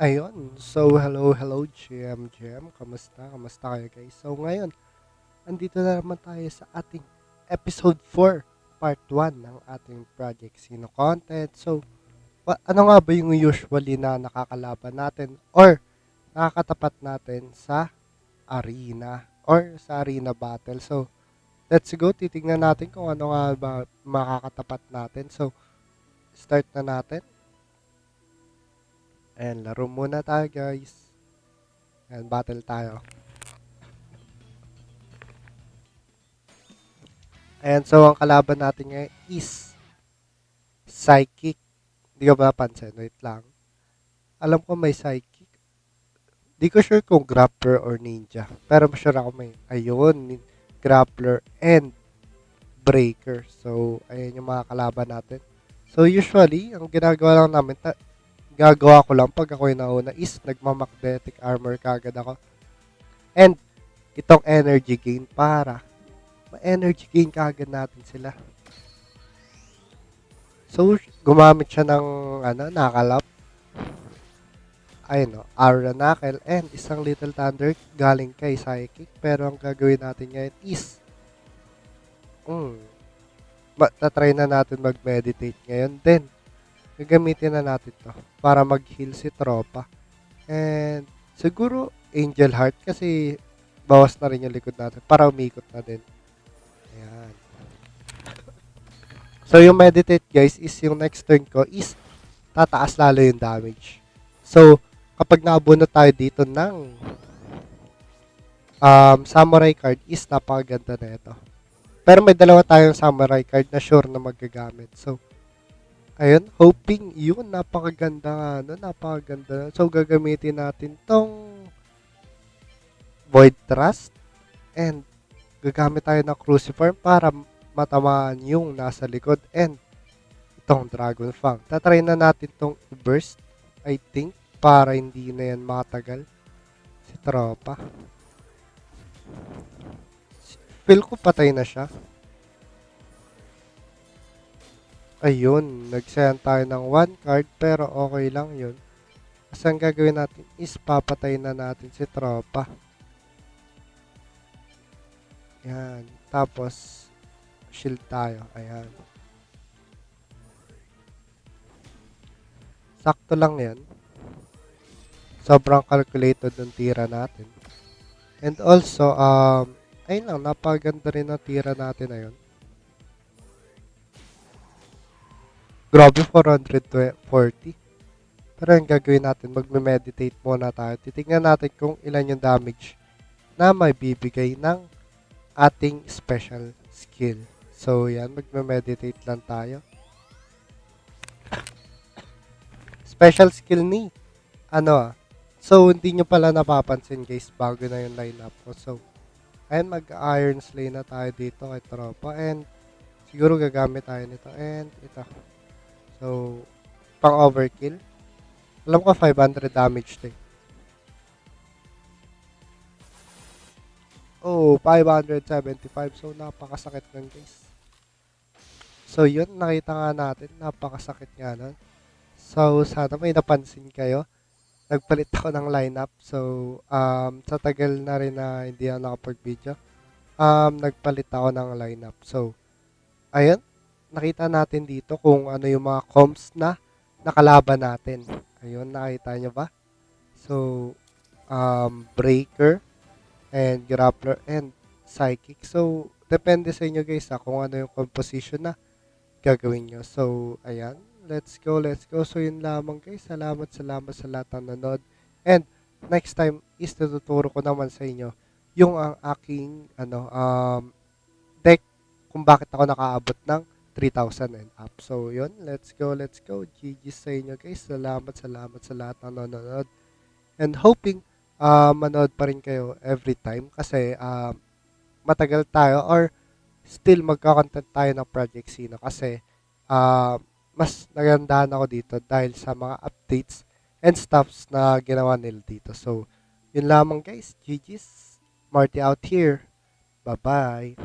Ayun. So, hello, GM. Kamusta kayo guys? So, ngayon, andito na naman tayo sa ating episode 4, part 1 ng ating Project Sino content. So, ano nga ba yung usually na nakakalaban natin or nakakatapat natin sa arena or sa arena battle? So, let's go. Titingnan natin kung ano nga ba makakatapat natin. So, start na natin. And laro muna tayo guys. And battle tayo. Ayan, so ang kalaban natin ngayon is Psychic. Hindi ko ba napansin? Wait lang. Alam ko may Psychic. Di ko sure kung Grappler or Ninja. Pero sure ako may, ayun, Grappler and Breaker. So, ayan yung mga kalaban natin. So, usually, ang ginagawa lang namin, gagawa ko lang pag ako'y nauna is nagmamagnetic armor kagad ako. And, itong energy gain para ma-energy gain kagad natin sila. So, gumamit siya ng nakalap. Ayun, no, Aura Knuckle and isang Little Thunder galing kay Psychic. Pero ang gagawin natin ngayon is, tatry na natin mag-meditate ngayon. Then, gagamitin na natin to para mag-heal si tropa. And, siguro, Angel Heart kasi bawas na rin yung likod natin para umikot na din. Ayan. So, yung meditate guys is yung next turn ko is tataas lalo yung damage. So, kapag naabunot tayo dito ng samurai card is napakaganda na ito. Pero may dalawa tayong samurai card na sure na magagamit. So, ayun, hoping yun, napakaganda nga, napakaganda. So, gagamitin natin tong Void Trust and gagamit tayo ng Cruciform para matamaan yung nasa likod and itong Dragon Fang. Tatry na natin tong burst, I think, para hindi na yan matagal si tropa. Feel ko patay na siya. Ayun, nagsayang tayo ng 1 card pero okay lang yun. Kasi ang gagawin natin is papatay na natin si tropa. Yan. Tapos, shield tayo. Ayan. Sakto lang yan. Sobrang calculated ng tira natin. And also, ayun lang, napaganda rin ang tira natin na yun. Grabe, 440. Pero yung gagawin natin, magme-meditate muna tayo. Titignan natin kung ilan yung damage na may bibigay ng ating special skill. So, yan, magme-meditate lang tayo. Special skill ni, so, hindi nyo pala napapansin guys, bago na yung lineup ko. So, ayan, mag-Iron Slay na tayo dito kay tropa. And, siguro gagamit tayo nito. And, ito. So, pang overkill. Alam ko 500 damage to. Oh, 575. So, napakasakit nun guys. So, yun, nakita nga natin. Napakasakit nga nun. So, sana may napansin kayo. Nagpalit ako ng lineup. So, sa tagal na rin na hindi ako nakapag-video, nagpalit ako ng lineup. So, ayun, nakita natin dito kung ano yung mga comps na nakalaban natin. Ayun, nakita nyo ba? So, Breaker and Grappler and Psychic. So, depende sa inyo guys kung ano yung composition na gagawin nyo. So, ayan. Let's go. So, yun lamang guys. Salamat sa lahat ng nanood. And, next time is tututuro ko naman sa inyo yung ang aking, deck kung bakit ako nakaabot ng 3,000 and up. So, yun. Let's go. GG sa inyo guys. Salamat sa lahat ng nanonood. And hoping, manood pa rin kayo every time kasi, matagal tayo or still magka-content tayo ng Project Sino kasi mas nagandahan ako dito dahil sa mga updates and stuffs na ginawa nila dito. So, yun lamang guys. GG's. Marty out here. Bye-bye.